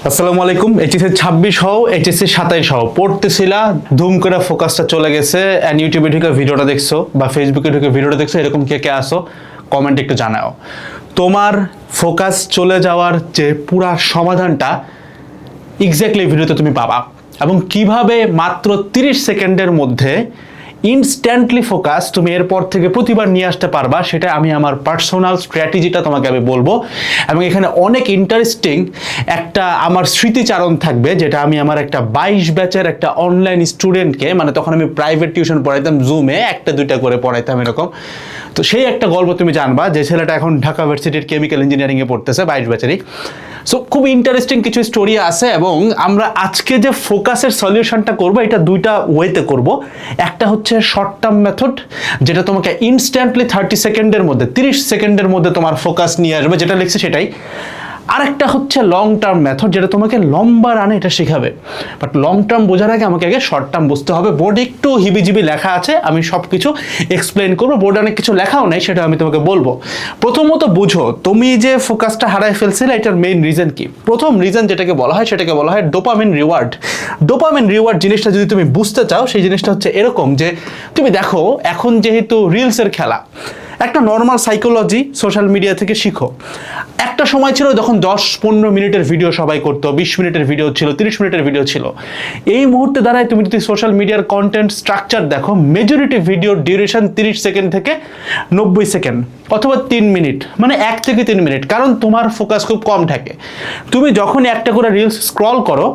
আসসালামু আলাইকুম। এইচএসসি 26 হও, এইচএসসি 27 হও, পড়তেছিলা, ধুম করে ফোকাসটা চলে গেছে, এন্ড ইউটিউবে ঢুকে ভিডিওটা দেখছো বা ফেসবুকে ঢুকে ভিডিওটা দেখছো, এরকম কে কে আসো কমেন্ট একটু জানাও। তোমার ফোকাস চলে যাওয়ার যে পুরা সমাধানটা এক্স্যাক্টলি ভিডিওতে তুমি পাবা, এবং কিভাবে মাত্র 30 সেকেন্ডের মধ্যে ইনস্ট্যান্টলি ফোকাস তুমি এরপর থেকে প্রতিবার নিয়ে আসতে পারবা, সেটা আমি আমার পার্সোনাল স্ট্র্যাটেজিটা তোমাকে আমি বলবো। এবং এখানে অনেক ইন্টারেস্টিং একটা আমার স্মৃতিচারণ থাকবে, যেটা আমি আমার একটা 22 ব্যাচের একটা অনলাইন স্টুডেন্টকে, মানে তখন আমি প্রাইভেট টিউশন পড়াইতাম, জুমে একটা দুইটা করে পড়াইতাম এরকম। তো সেই একটা গল্প তুমি জানবা, যে ছেলেটা এখন ঢাকা ইউনিভার্সিটির কেমিক্যাল ইঞ্জিনিয়ারিংয়ে পড়তেছে, 22 ব্যাচেরই। সো খুব ইন্টারেস্টিং কিছু স্টোরি আছে, এবং আমরা আজকে যে ফোকাসের সলিউশনটা করব, এটা দুইটা ওয়েতে করব। একটা হচ্ছে শর্ট টার্ম মেথড, যেটা তোমাকে ইনস্ট্যান্টলি 30 সেকেন্ডের মধ্যে, 30 সেকেন্ডের মধ্যে তোমার ফোকাস নিয়ে আসবে, যেটা লিখছে সেটাই। আরেকটা হচ্ছে লং টার্ম মেথড, যেটা তোমাকে লম্বা রানে এটা শেখাবে। বাট লং টার্ম বোঝার আগে আমাকে আগে শর্ট টার্ম বুঝতে হবে। বোর্ডে একটু হিবিজিবি লেখা আছে, আমি সব কিছু এক্সপ্লেন করবো। বোর্ডে অনেক কিছু লেখাও নেই, সেটা আমি তোমাকে বলবো। প্রথমত বুঝো, তুমি যে ফোকাসটা হারায় ফেলছিলে, এটার মেইন রিজন কি? প্রথম রিজন যেটাকে বলা হয়, সেটাকে বলা হয় ডোপামিন রিওয়ার্ড। ডোপামিন রিওয়ার্ড জিনিসটা যদি তুমি বুঝতে চাও, সেই জিনিসটা হচ্ছে এরকম, যে তুমি দেখো এখন যেহেতু রিলসের খেলা, একটা নর্মাল সাইকোলজি সোশ্যাল মিডিয়া থেকে শিখো। একটা সময় ছিল যখন 10-15 মিনিটের ভিডিও সবাই করতো, 20 মিনিটের ভিডিও ছিল, 30 মিনিটের ভিডিও ছিল। এই মুহূর্তে দাঁড়ায় তুমি যদি সোশ্যাল মিডিয়ার কন্টেন্ট স্ট্রাকচার দেখো, মেজরিটি ভিডিও ডিউরেশন 30 সেকেন্ড থেকে 90 সেকেন্ড অথবা 3 মিনিট, মানে 1 থেকে 3 মিনিট, কারণ তোমার ফোকাস খুব কম থাকে। তুমি যখন একটা করে রিলস স্ক্রল করো,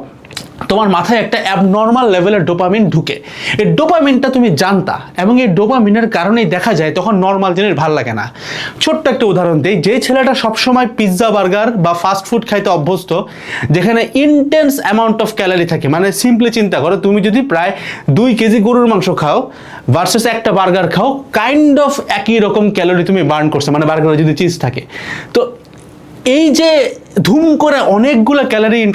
তোমার মাথায় একটা অ্যাবনর্মাল লেভেলের ডোপামিন ঢুকে। এই ডোপামিনটা তুমি জানতা, এবং এই ডোপামিনের কারণেই দেখা যায় তখন নর্মাল জিনিস ভালো লাগে না। ছোট্ট একটা উদাহরণ দিই, যে ছেলেটা সবসময় পিৎজা, বার্গার বা ফাস্ট ফুড খাইতে অভ্যস্ত, যেখানে ইন্টেন্স অ্যামাউন্ট অফ ক্যালোরি থাকে, মানে সিম্পলি চিন্তা করো, তুমি যদি প্রায় 2 কেজি গরুর মাংস খাও ভার্সেস একটা বার্গার খাও, কাইন্ড অফ একই রকম ক্যালোরি তুমি বার্ন করছো, মানে বার্গারে যদি চিজ থাকে। তো এই যে ধুম করে অনেকগুলো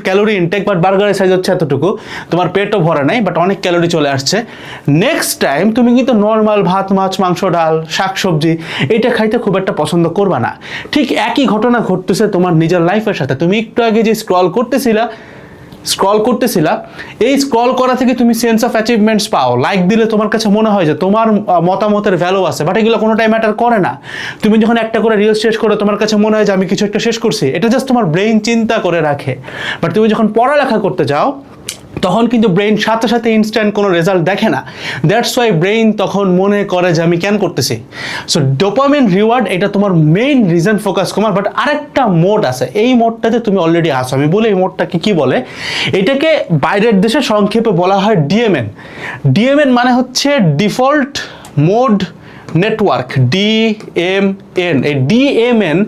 ক্যালোরি ইনটেক, বাট বার্গারের সাইজ হচ্ছে এতটুকু, তোমার পেটও ভরা নাই, বাট অনেক ক্যালোরি চলে আসছে। নেক্সট টাইম তুমি কিন্তু নর্মাল ভাত, মাছ, মাংস, ডাল, শাকসবজি এটা খাইতে খুব একটা পছন্দ করবা না। ঠিক একই ঘটনা ঘটতেছে তোমার নিজের লাইফের সাথে। তুমি একটু আগে যে স্ক্রল করতেছিলা, এই স্ক্রল করা থেকে তুমি সেন্স অফ অ্যাচিভমেন্টস পাও, লাইক দিলে তোমার কাছে মনে হয় যে তোমার মতামতের ভ্যালু আছে, বাট এগুলো কোনোটাই ম্যাটার করে না। তুমি যখন একটা করে রিলস শেষ করো, তোমার কাছে মনে হয় যে আমি কিছু একটা শেষ করছি, এটা জাস্ট তোমার ব্রেইন চিন্তা করে রাখে। বাট তুমি যখন পড়ালেখা করতে যাও, তখন কিন্তু ব্রেইন সাথে সাথে ইনস্ট্যান্ট কোনো রেজাল্ট দেখে না। দ্যাটস ওয়াই ব্রেইন তখন মনে করে যে আমি কেন করতেছি। সো ডোপামিন রিওয়ার্ড, এটা তোমার মেইন রিজন ফোকাস কমার। বাট আরেকটা মোড আছে, এই মোডটাতে তুমি অলরেডি আসো। আমি বলি এই মোডটাকে কি বলে, এটাকে বাইরের দেশে সংক্ষেপে বলা হয় ডিএমএন। ডিএমএন মানে হচ্ছে ডিফল্ট মোড নেটওয়ার্ক, ডিএমএন। এই ডিএমএন,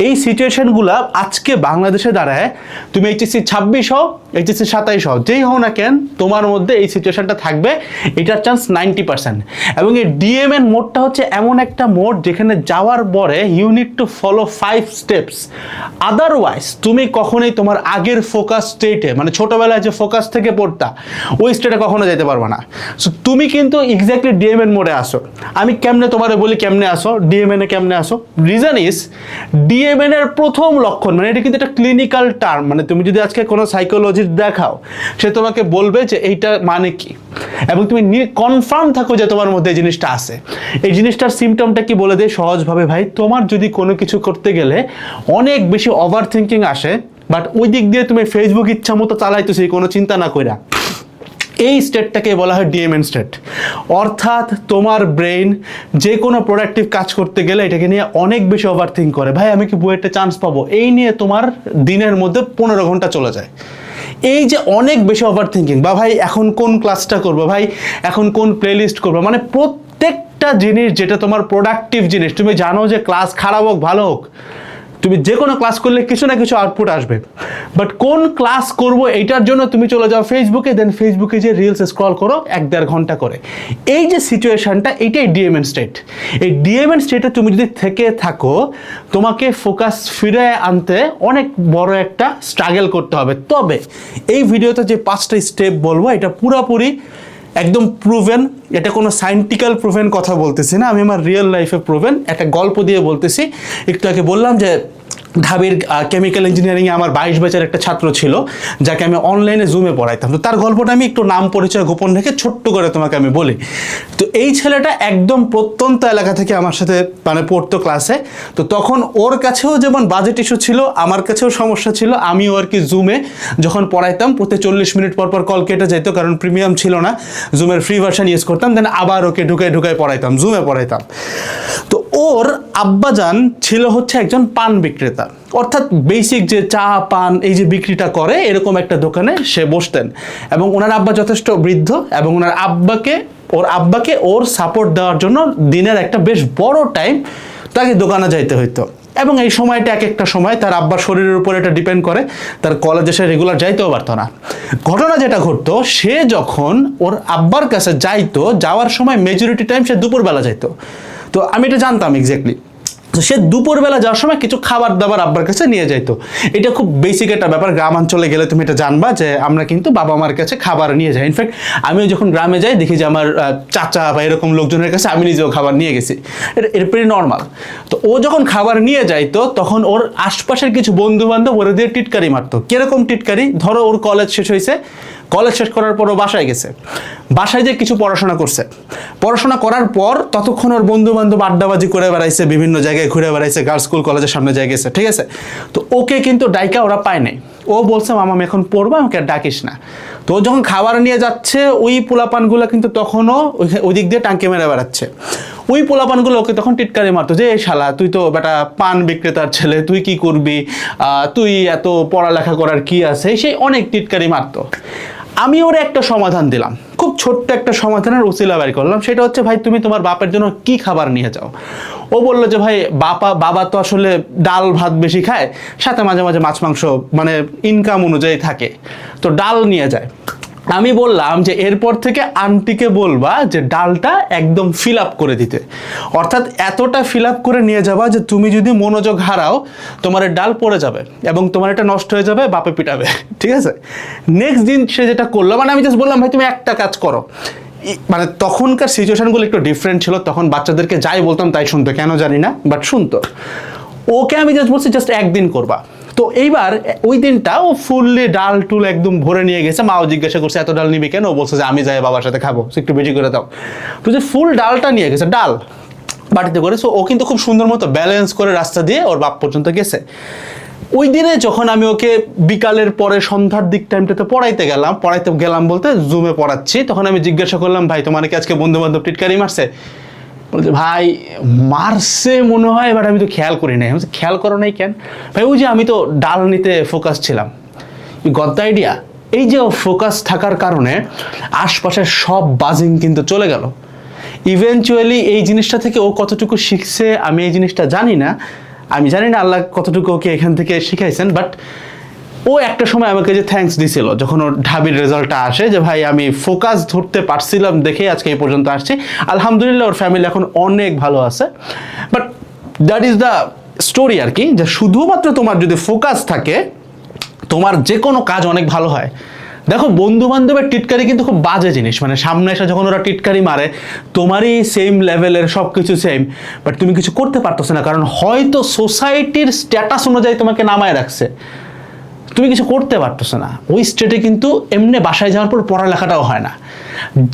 এই সিচুয়েশনগুলো আজকে বাংলাদেশে দাঁড়ায়, তুমি এইচএসসি 26 হও, এইচএসসি 27 হও, যেই হও না কেন, তোমার মধ্যে এই সিচুয়েশনটা থাকবে, এটার চান্স 90%। এবং এই ডিএমএন মোডটা হচ্ছে এমন একটা মোড, যেখানে যাওয়ার পরে you need to follow 5 steps, otherwise তুমি কখনোই তোমার আগের ফোকাস স্টেটে, মানে ছোটবেলায় যে ফোকাস থেকে পড়তা, ওই স্টেটে কখনো যেতে পারবে না। সো তুমি কিন্তু এক্স্যাক্টলি ডিএমএন মোডে আসো। আমি কেমনে তোমারে বলি কেমনে আসো, ডিএমএন এ কেমনে আসো। রিজন ইজ, ডিএমএন এর প্রথম লক্ষণ, মানে এটা কিন্তু একটা ক্লিনিক্যাল টার্ম, মানে তুমি যদি আজকে কোনো সাইকোলজিস্ট দেখাও, সে তোমাকে বলবে যে এইটা মানে কি, এবং তুমি কনফার্ম থাকো যে তোমার মধ্যে এই জিনিসটা আছে। এই জিনিসটার সিমটমটা কি বলে দেয় সহজভাবে, ভাই তোমার যদি কোনো কিছু করতে গেলে অনেক বেশি ওভার থিঙ্কিং আসে, বাট ওই দিক দিয়ে তুমি ফেসবুক ইচ্ছা মতো চালাইতেছি কোনো চিন্তা না কইরা, এই স্টেটটাকে বলা হয় ডিএমএন স্টেট। অর্থাৎ তোমার ব্রেইন যে কোনো প্রোডাক্টিভ কাজ করতে গেলে এটাকে নিয়ে অনেক বেশি ওভার থিঙ্ক করে, ভাই আমি কি বুয়েটে চান্স পাবো, এই নিয়ে তোমার দিনের মধ্যে 15 ঘন্টা চলে যায়। এই যে অনেক বেশি ওভার থিঙ্কিং, বা ভাই এখন কোন ক্লাসটা করবো, ভাই এখন কোন প্লেলিস্ট করবো, মানে প্রত্যেকটা জিনিস যেটা তোমার প্রোডাক্টিভ জিনিস, তুমি জানো যে ক্লাস খারাপ হোক ভালো হোক, তুমি যে কোনো ক্লাস করলে কিছু না কিছু আউটপুট আসবে। বাট কোন ক্লাস করব এইটার জন্য তুমি চলে যাও ফেসবুকে, দেন ফেসবুকে যে রিলস স্ক্রল করো 1-1.5 ঘন্টা করে। এই যে সিচুয়েশনটা, এইটাই ডিএমএন স্টেট। এই ডিএমএন স্টেটে তুমি যদি থেকে থাকো, তোমাকে ফোকাস ফিরে আনতে অনেক বড় একটা স্ট্রাগল করতে হবে। তবে এই ভিডিওতে যে 5টা স্টেপ বলবো, এটা পুরোপুরি একদম প্রুভেন, এটা কোনো সায়েন্টিফিক্যাল প্রুভেন কথা বলতেছি না, আমি আমার রিয়েল লাইফে প্রুভেন একটা গল্প দিয়ে বলতেছি। একটু আগে বললাম যে ঢাবির কেমিক্যাল ইঞ্জিনিয়ারিংয়ে আমার 22 ব্যাচের একটা ছাত্র ছিল, যাকে আমি অনলাইনে জুমে পড়াইতাম। তো তার গল্পটা আমি একটু নাম পরিচয় গোপন রেখে ছোট্ট করে তোমাকে আমি বলি। তো এই ছেলেটা একদম প্রত্যন্ত এলাকা থেকে আমার সাথে মানে পড়তো ক্লাসে। তো তখন ওর কাছেও যেমন বাজেট ইস্যু ছিল, আমার কাছেও সমস্যা ছিল। আমিও আর কি জুমে যখন পড়াইতাম প্রতি 40 মিনিট পর পর কল কেটে যেত, কারণ প্রিমিয়াম ছিল না, জুমের ফ্রি ভার্সন ইউজ করতাম, দেন আবার ওকে ঢুকায় পড়াইতাম, জুমে পড়াইতাম। তো ওর আব্বাজান ছিল হচ্ছে একজন পান বিক্রেতা, অর্থাৎ বেসিক যে চা পান এই যে বিক্রিটা করে এরকম একটা দোকানে সে বসতেন। এবং ওনার আব্বা যথেষ্ট বৃদ্ধ, এবং ওনার আব্বাকে ওর সাপোর্ট দেওয়ার জন্য দিনের একটা বেশ বড় টাইম তাকে দোকানে যাইতে হইতো। এবং এই সময়টা এক একটা সময় তার আব্বার শরীরের উপর এটা ডিপেন্ড করে, তার কলেজে সে রেগুলার যাইতেও পারতো না। ঘটনা যেটা ঘটতো, সে যখন ওর আব্বার কাছে যাইতো, যাওয়ার সময় মেজরিটি টাইম সে দুপুরবেলা যাইতো। তো আমি এটা জানতাম এক্স্যাক্টলি। তো সে দুপুরবেলা যাওয়ার সময় কিছু খাবার দাবার আব্বার কাছে নিয়ে যাইতো। এটা খুব বেসিক একটা ব্যাপার, গ্রামাঞ্চলে গেলে তুমি এটা জানবা যে আমরা কিন্তু বাবা মার কাছে খাবার নিয়ে যাই। ইনফ্যাক্ট আমিও যখন গ্রামে যাই দেখি যে আমার চাচা বা এরকম লোকজনের কাছে আমি নিজেও খাবার নিয়ে গেছি, এটা প্রিটি নর্মাল। তো ও যখন খাবার নিয়ে যাইতো তখন ওর আশপাশের কিছু বন্ধু বান্ধব ওরা দিয়ে টিটকারি মারতো। কিরকম টিটকারি? ধরো ওর কলেজ শেষ হয়েছে, কলেজ শেষ করার পর ও বাসায় গেছে, বাসায় যে কিছু পড়াশোনা করছে, পড়াশোনা করার পর ততক্ষণ ওর বন্ধু বান্ধব আড্ডাবাজি করে বেড়াইছে, বিভিন্ন জায়গায় ঘুরে বেড়াইছে, গার্লস স্কুল কলেজের সামনে যায় গেছে, ঠিক আছে। তো ওকে কিন্তু ডাইকা ওরা পায় নাই। ও বলছে মামা আমি এখন পড়বো, আমাকে আর ডাকিস না। তো ও যখন খাবার নিয়ে যাচ্ছে ওই পোলাপানগুলো কিন্তু তখনও ওই দিক দিয়ে টাঙ্কি মেরে বেড়াচ্ছে। ওই পোলাপানগুলো ওকে তখন টিটকারি মারতো যে এই শালা তুই তো বেটা পান বিক্রেতার ছেলে, তুই কি করবি, তুই এত পড়ালেখা করার কি আছে, সেই অনেক টিটকারি মারতো। আমি ওর একটা সমাধান দিলাম, খুব ছোট্ট একটা সমাধানের উসিলা বের করলাম। সেটা হচ্ছে ভাই তুমি তোমার বাপের জন্য কি খাবার নিয়ে যাও। ও বললো যে ভাই বাবা তো আসলে ডাল ভাত বেশি খায়, সাথে মাঝে মাঝে মাছ মাংস মানে ইনকাম অনুযায়ী থাকে, তো ডাল নিয়ে যায়। আমি বললাম যে এরপর থেকে আন্টিকে বলবা যে ডালটা একদম ফিল আপ করে দিতে, অর্থাৎ এতটা ফিল আপ করে নিয়ে যাবা যে তুমি যদি মনোযোগ হারাও তোমার ডাল পড়ে যাবে এবং তোমার এটা নষ্ট হয়ে যাবে, বাপে পিটাবে, ঠিক আছে। নেক্সট দিন সে যেটা করলো, মানে আমি জাস্ট বললাম ভাই তুমি একটা কাজ করো। মানে তখনকার সিচুয়েশনগুলো একটু ডিফারেন্ট ছিল, তখন বাচ্চাদেরকে যাই বলতাম তাই শুনতো, কেন জানি না, বাট শুনতো। ওকে আমি জাস্ট বলছি জাস্ট একদিন করবা। তো এইবার ওই দিনটা ও ফুললি ডাল টুল একদম ভরে নিয়ে গেছে। মাও জিজ্ঞাসা করছে এত ডাল নিবি কেন, ও বলছে যে আমি যাই বাবার সাথে খাবো, একটু বেশি করে দাও। তো যে ফুল ডালটা নিয়ে গেছে, ডাল বাটিতে করে। সো ও কিন্তু খুব সুন্দর মতো ব্যালেন্স করে রাস্তা দিয়ে ওর বাপ পর্যন্ত গেছে। ওই দিনে যখন আমি ওকে বিকালের পরে সন্ধ্যার দিক টাইমটাতে পড়াইতে গেলাম বলতে জুমে পড়াচ্ছি, তখন আমি জিজ্ঞাসা করলাম ভাই তোমার কি আজকে বন্ধু বান্ধব টিটকারি মারছে? বলছে ভাই মারছে মনে হয়, এবার আমি তো খেয়াল করি নাই। খেয়াল করো নাই কেন? ভাই ওই যে আমি তো ডাল নিতে ফোকাস ছিলাম। Got the idea? এই যে ফোকাস থাকার কারণে আশপাশের সব বাজিং কিন্তু চলে গেল। ইভেনচুয়ালি এই জিনিসটা থেকে ও কতটুকু শিখছে আমি এই জিনিসটা জানি না, আল্লাহ কতটুকু ওকে এখান থেকে শিখাইছেন। বাট ও একটা সময় আমাকে যে থ্যাঙ্কস দিছিল যখন ওর ঢাবির রেজাল্টটা আসে, যে ভাই আমি ফোকাস ধরতে পারছিলাম দেখে আজকে এই পর্যন্ত আসছি। আলহামদুলিল্লাহ ওর ফ্যামিলি এখন অনেক ভালো আছে। But that is the story আর কি, যে শুধুমাত্র তোমার যদি ফোকাস থাকে তোমার যে কোনো কাজ অনেক ভালো হয়। দেখো বন্ধু বান্ধবের টিটকারি কিন্তু খুব বাজে জিনিস, মানে সামনে এসে যখন ওরা টিটকারি মারে তোমারই সেম লেভেলের সব কিছু সেম, বাট তুমি কিছু করতে পারতেছো না, কারণ হয়তো সোসাইটির স্ট্যাটাস অনুযায়ী তোমাকে নামায় রাখছে, তুমি কিছু করতে পারতেছো না। ওই স্টেটে কিন্তু এমনি বাসায় যাওয়ার পর পড়ালেখাটাও হয় না,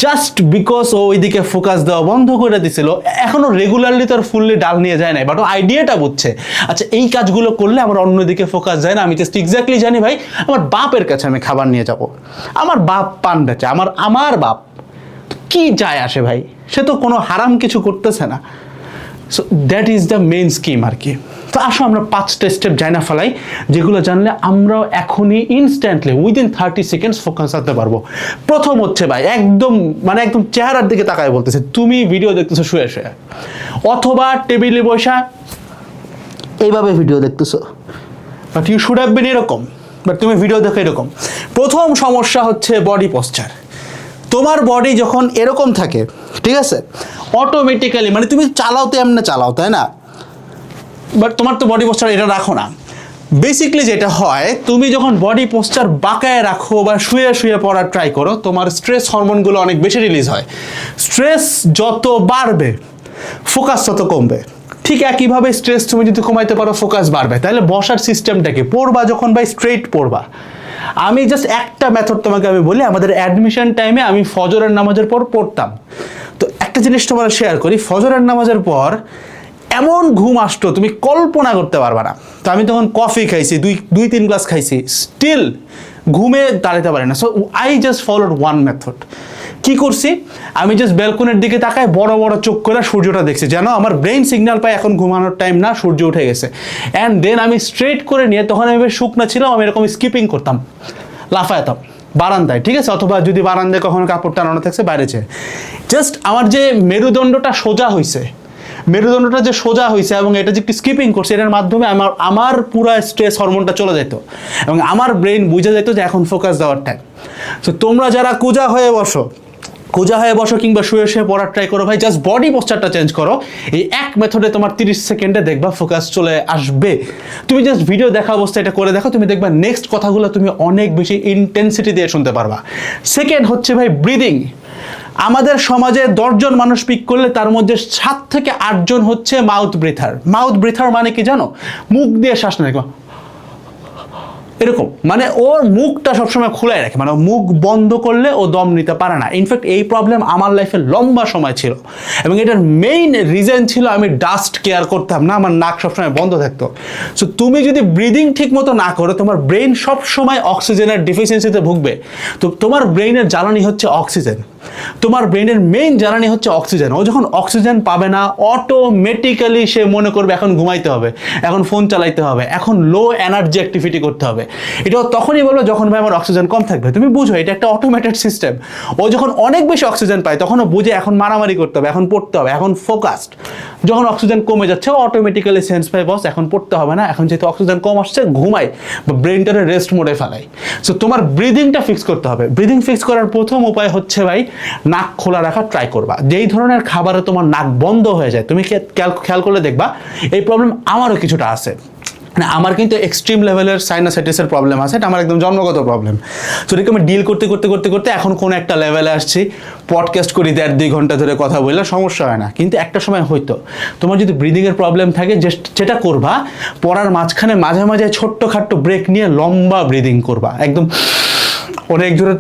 জাস্ট বিকজ ও ওইদিকে ফোকাস দেওয়া বন্ধ করে দিছিল। এখনো রেগুলারলি তো আর ফুললি ডাল নিয়ে যায় না, বাট ও আইডিয়াটা বুঝছে, আচ্ছা এই কাজগুলো করলে আমার অন্যদিকে ফোকাস যায় না। আমি জাস্ট এক্স্যাক্টলি জানি ভাই আমার বাপের কাছে আমি খাবার নিয়ে যাব, আমার বাপ পান বেচে, আমার বাপ কি যায় আসে ভাই, সে তো কোনো হারাম কিছু করতেছে না। So that is the main scheme আর কি। তো আসো আমরা 5টা স্টেপ জানা ফেলাই, যেগুলো জানলে আমরাও এখনই ইনস্ট্যান্টলি উইদিন 30 সেকেন্ডস ফোকাস আনতে পারবো। প্রথম হচ্ছে ভাই একদম চেহারার দিকে তাকায় বলতেছে, তুমি ভিডিও দেখতেছো শুয়ে শুয়ে অথবা টেবিলে বসা এইভাবে ভিডিও দেখতেছো, but you should have been এরকম, বাট তুমি ভিডিও দেখো এরকম। প্রথম সমস্যা হচ্ছে বডি পশ্চার। তোমার বডি যখন এরকম থাকে, ঠিক আছে, অটোমেটিক্যালি মানে তুমি চালাও এমনি চালাও, তাই না, বাট তোমার তো বডি পোস্টার এটা রাখো না। বেসিকলি যেটা হয়, তুমি যখন বডি পোস্টার বাঁকায় রাখো বা শুয়ে শুয়ে পড়ার ট্রাই করো, তোমার স্ট্রেস হরমোনগুলো অনেক বেশি রিলিজ হয়। স্ট্রেস যত বাড়বে ফোকাস তত কমবে, ঠিক একইভাবে স্ট্রেস তুমি যদি কমাইতে পারো ফোকাস বাড়বে। তাহলে বসার সিস্টেমটাকে পড়বা যখন ভাই স্ট্রেট পড়বা। আমি জাস্ট একটা মেথড তোমাকে আমি বলি, আমাদের অ্যাডমিশন টাইমে আমি ফজরের নামাজের পর পড়তাম। তো একটা জিনিস তোমার শেয়ার করি, ফজরের নামাজের পর এমন ঘুম আসতো তুমি কল্পনা করতে পারবা না। তো আমি তখন কফি খাইছি, দুই তিন গ্লাস খাইছি, স্টিল ঘুমে দাঁড়াতে পারি না। So I just followed one method. কি করছি, আমি জাস্ট ব্যালকনির দিকে তাকায় বড় বড় চোখ করে সূর্যটা দেখছি, যেন আমার ব্রেন সিগন্যাল পায় এখন ঘুমানোর টাইম না, সূর্য উঠে গেছে। অ্যান্ড দেন আমি স্ট্রেট করে নিয়ে, তখন আমি বেশ শুকনা ছিলাম, আমি এরকম স্কিপিং করতাম, লাফাইতাম বারান্দায়, ঠিক আছে, অথবা যদি বারান্দায় কখনো কাপড় টানানো থাকছে বাইরে চেয়ে। জাস্ট আমার যে মেরুদণ্ডটা সোজা হয়েছে, মেরুদণ্ডটা যে সোজা হয়েছে এবং এটা যে একটু স্কিপিং করছে, এটার মাধ্যমে আমার পুরো স্ট্রেস হরমোনটা চলে যেত এবং আমার ব্রেন বুঝে যেত যে এখন ফোকাস দেওয়ার টাইম। তো তোমরা যারা কুজা হয়ে বসো কিংবা শুয়ে শুয়ে পড়ার ট্রাই করো ভাই, জাস্ট বডি পোস্টারটা চেঞ্জ করো। এই এক মেথডে তোমার 30 সেকেন্ডে দেখবা ফোকাস চলে আসবে। তুমি জাস্ট ভিডিও দেখা অবস্থায় এটা করে দেখো, তুমি দেখবা নেক্সট কথাগুলো তুমি অনেক বেশি ইন্টেন্সিটি দিয়ে শুনতে পারবা। সেকেন্ড হচ্ছে ভাই ব্রিদিং। আমাদের সমাজে 10 জন মানুষ পিক করলে তার মধ্যে 7 থেকে 8 জন হচ্ছে মাউথ ব্রিথার। মাউথ ব্রিথার মানে কি জানো? মুখ দিয়ে শ্বাস নেয় এরকম, মানে ওর মুখটা সবসময় খোলাই রাখে, মানে মুখ বন্ধ করলে ও দম নিতে পারে না। ইনফ্যাক্ট এই প্রবলেম আমার লাইফে লম্বা সময় ছিল এবং এটার মেইন রিজন ছিল আমি ডাস্ট কেয়ার করতাম না, আমার নাক সবসময় বন্ধ থাকতো। সো তুমি যদি ব্রিদিং ঠিক মতো না করো, তোমার ব্রেন সবসময় অক্সিজেনের ডিফিসিয়েন্সিতে ভুগবে। তো তোমার ব্রেইনের জ্বালানি হচ্ছে অক্সিজেন, তোমার ব্রেনের মেইন জ্বালানি হচ্ছে অক্সিজেন। ও যখন অক্সিজেন পাবে না, অটোমেটিক্যালি সে মনে করবে এখন ঘুমাইতে হবে, এখন ফোন চালাইতে হবে, এখন লো এনার্জি অ্যাক্টিভিটি করতে হবে। এটাও তখনই বলবো যখন ভাই আমার অক্সিজেন কম থাকবে। তুমি বুঝো এটা একটা অটোমেটেড সিস্টেম। ও যখন অনেক বেশি অক্সিজেন পায় তখন ও বুঝে এখন মারামারি করতে হবে, এখন পড়তে হবে, এখন ফোকাসড। যখন অক্সিজেন কমে যাচ্ছে অটোমেটিক্যালি সেন্স পায় বস এখন পড়তে হবে না, এখন যেহেতু অক্সিজেন কম আসছে ঘুমাই বা ব্রেনটারে রেস্ট মোডে ফেলাই। সো তোমার ব্রিদিংটা ফিক্স করতে হবে। ব্রিদিং ফিক্স করার প্রথম উপায় হচ্ছে ভাই নাক খোলা রাখা ট্রাই করবা। যেই ধরনের খাবারে তোমার নাক বন্ধ হয়ে যায়, তুমি খেয়াল করলে দেখবা এই প্রবলেম আমারও কিছুটা আছে। না, আমার কিন্তু এক্সট্রিম লেভেলের সাইনাসাইটিসের প্রবলেম আছে, এটা আমার একদম জন্মগত প্রবলেম। তো এটাকে আমি ডিল করতে এখন কোন একটা লেভেলে আসছি, পডকাস্ট করি 1.5-2 ঘন্টা ধরে কথা বললে সমস্যা হয় না। কিন্তু একটা সময় হয়তো তোমার যদি ব্রিদিংয়ের প্রবলেম থাকে, যেটা করবা পড়ার মাঝখানে মাঝে মাঝে ছোট্টখাট্টো ব্রেক নিয়ে লম্বা ব্রিদিং করবা, একদম অনেক জোরে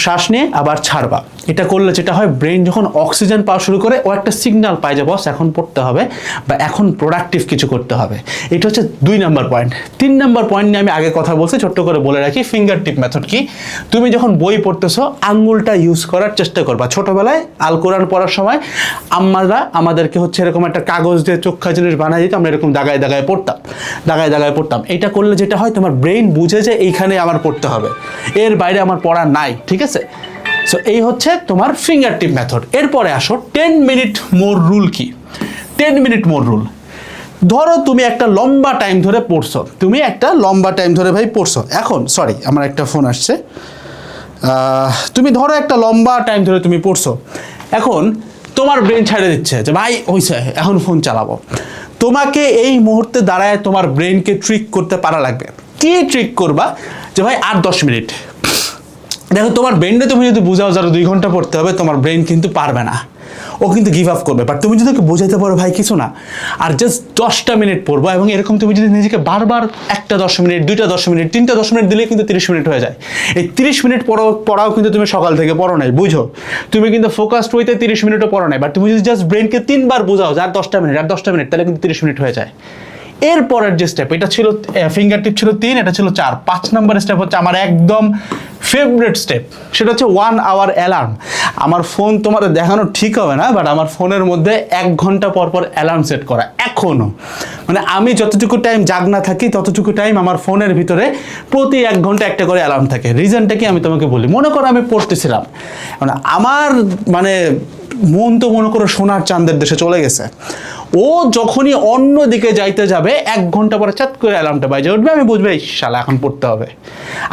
শ্বাস নিয়ে আবার ছাড়বা। এটা করলে যেটা হয়, ব্রেন যখন অক্সিজেন পাওয়া শুরু করে ও একটা সিগন্যাল পায় যে বস এখন পড়তে হবে বা এখন প্রোডাক্টিভ কিছু করতে হবে। এটা হচ্ছে 2 নম্বর পয়েন্ট। 3 নম্বর পয়েন্ট নিয়ে আমি আগে কথা বলছি, ছোট্ট করে বলে রাখি। ফিঙ্গার টিপ মেথড কি? তুমি যখন বই পড়তেছো আঙ্গুলটা ইউজ করার চেষ্টা করবা। ছোটবেলায় আল কোরআন পড়ার সময় আম্মারা আমাদেরকে হচ্ছে এরকম একটা কাগজ দিয়ে চোখা জিনিস বানাই দিত, আমরা এরকম দাগায় দাগায় পড়তাম। এটা করলে যেটা হয়, তোমার ব্রেন বুঝে যে এইখানে আমার পড়তে হবে, এর বাইরে আমার পড়া নাই, ঠিক আছে? সো এই হচ্ছে তোমার ফিঙ্গার টিপ মেথড। এরপরে আসো 10 মিনিট মোর রুল। কি 10 মিনিট মোর রুল? ধরো তুমি একটা লম্বা টাইম ধরে পড়ছো, এখন সরি আমার একটা ফোন আসছে। তুমি ধরো একটা লম্বা টাইম ধরে তুমি পড়ছো, এখন তোমার ব্রেন ছেড়ে দিচ্ছে যে ভাই হইছে এখন ফোন চালাবো। তোমাকে এই মুহূর্তে দাঁড়ায় তোমার ব্রেনকে ট্রিক করতে পারা লাগবে। কি ট্রিক করবা? যে ভাই আর 10 মিনিট। দেখো তোমার ব্রেনটা তুমি যদি বুঝাও যারা 2 ঘন্টা পড়তে হবে, তোমার ব্রেন কিন্তু পারবে না, ও কিন্তু গিভ আপ করবে। বাট তুমি যদি ওকে বোঝাইতে পারো ভাই কিছু না, আর জাস্ট 10টা মিনিট পড়বো, এবং এরকম তুমি যদি নিজেকে বারবার 1টা 10 মিনিট, 2টা 10 মিনিট, 3টা 10 মিনিট দিলেই কিন্তু 30 মিনিট হয়ে যায়। এই 30 মিনিট পড়াও কিন্তু তুমি সকাল থেকে পড়ো নাই, বুঝো তুমি কিন্তু ফোকাসড হইতে 30 মিনিটও পড়ো নাই। বাট তুমি যদি জাস্ট ব্রেনকে 3 বার বোঝাও যে আর 10টা মিনিট, তাহলে কিন্তু 30 মিনিট হয়ে যায়। এরপরের যে স্টেপ, এটা ছিল ফিঙ্গার টিপ ছিল 3, এটা ছিল 4। 5 নম্বর স্টেপ হচ্ছে আমার একদম ফেভারিট স্টেপ, সেটা হচ্ছে 1 আওয়ার অ্যালার্ম। আমার ফোন তোমার দেখানো ঠিক হবে না, বাট আমার ফোনের মধ্যে 1 ঘন্টা পর অ্যালার্ম সেট করা এখনো। মানে আমি যতটুকু টাইম জাগনা থাকি ততটুকু টাইম আমার ফোনের ভিতরে প্রতি 1 ঘন্টা একটা করে অ্যালার্ম থাকে। রিজনটা কি আমি তোমাকে বলি। মনে করো আমি পড়তেছিলাম, মানে আমার মন তো মনে করো সোনার চাঁদের দেশে চলে গেছে। ও যখনই অন্য দিকে যাইতে যাবে 1 ঘন্টা পরে চাত করে অ্যালার্মটা বাজে উঠবে, আমি বুঝবো এই শালা এখন পড়তে হবে।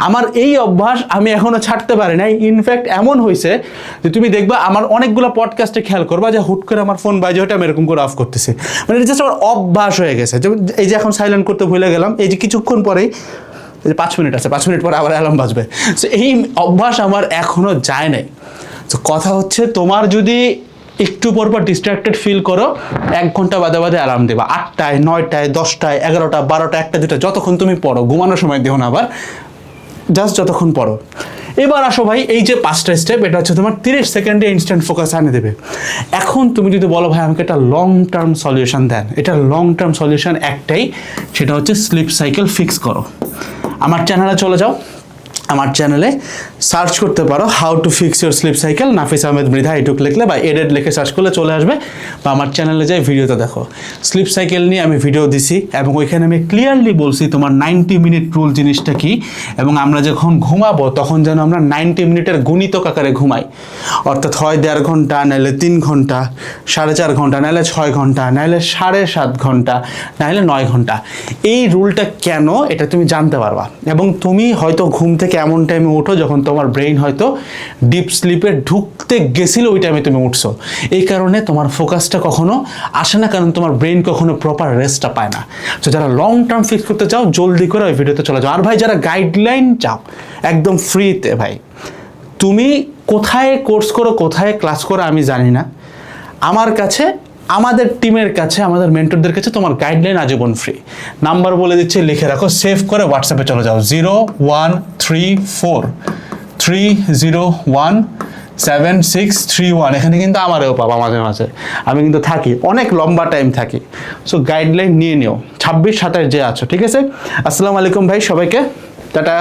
আমার এই অভ্যাস আমি এখনো ছাড়তে পারি নাই। ইনফ্যাক্ট এমন হয়েছে যে তুমি দেখবা আমার অনেকগুলো পডকাস্টে খেয়াল করবা যে হুট করে আমার ফোন বাজে ওঠে, আমি এরকম করে অফ করতেছি। মানে এটা জাস্ট আমার অভ্যাস হয়ে গেছে। এই যে এখন সাইলেন্ট করতে ভুলে গেলাম, এই যে কিছুক্ষণ পরেই 5 মিনিট আছে, 5 মিনিট পরে আবার অ্যালার্ম বাজবে। সো এই অভ্যাস আমার এখনো যায় নাই। তো কথা হচ্ছে তোমার যদি একটু পর পর ডিস্ট্রাক্টেড ফিল করো, 1 ঘন্টা বাদে বাদে অ্যালার্ম দেবা, 8টায় 9টায় 10টায় 11টা 12টা 1টা 2টা যতক্ষণ তুমি পড়ো, ঘুমানোর সময় দিও না আবার, জাস্ট যতক্ষণ পড়ো। এবার আসো ভাই, এই যে 5টা স্টেপ, এটা হচ্ছে তোমার 30 সেকেন্ডে ইনস্ট্যান্ট ফোকাস আনে দেবে। এখন তুমি যদি বলো ভাই আমাকে একটা লং টার্ম সলিউশন দেন, এটা লং টার্ম সলিউশন একটাই, সেটা হচ্ছে স্লিপ সাইকেল ফিক্স করো। আমার চ্যানেলে চলে যাও, আমার চ্যানেলে সার্চ করতে পারো how to fix your sleep cycle, Nafis Ahmed Mridha এটুক লিখলে বা এডেড লিখে সার্চ করলে চলে আসবে, বা আমার চ্যানেলে যাই ভিডিওতে দেখো, স্লিপ সাইকেল নিয়ে আমি ভিডিও দিছি এবং ওইখানে আমি ক্লিয়ারলি বলছি তোমার 90 মিনিট রুল জিনিসটা কি, এবং আমরা যখন ঘুমাবো তখন যেন আমরা 90 মিনিটের গুণিতক আকারে ঘুমাই, অর্থাৎ হয় 1.5 ঘন্টা, নাহলে 3 ঘন্টা, 4.5 ঘন্টা, নাহলে 6 ঘন্টা, নাহলে 7.5 ঘন্টা, নাহলে 9 ঘন্টা। এই রুলটা কেন এটা তুমি জানতে পারবা, এবং তুমি হয়তো ঘুম থেকে এমন টাইমে উঠো যখন তোমার ব্রেইন হয়তো ডিপ স্লিপে ঢুকতে গেছিল, ওই টাইমে তুমি উঠছো, এই কারণে তোমার ফোকাসটা কখনো আসে না, কারণ তোমার ব্রেইন কখনো প্রপার রেস্টটা পায় না। তো যারা লং টার্ম ফিক্স করতে চাও জলদি করে ওই ভিডিওতে চলে যাও। আর ভাই যারা গাইডলাইন চাও একদম ফ্রিতে, ভাই তুমি কোথায় কোর্স করো কোথায় ক্লাস করো আমি জানি না, আমার কাছে, আমাদের টিমের কাছে, আমাদের মেন্টরদের কাছে তোমার গাইডলাইন আজীবন ফ্রি। নাম্বার বলে দিচ্ছি, লিখে রাখো, সেভ করে হোয়াটসঅ্যাপে চলে যাও, 0134301761। এখানে কিন্তু আমারও পাবা মাঝে মাঝে, আমি কিন্তু থাকি, অনেক লম্বা টাইম থাকি। সো গাইডলাইন নিয়ে নিও, 26 27 যে আছো, ঠিক আছে। আসসালামু আলাইকুম ভাই, সবাইকে টাটা।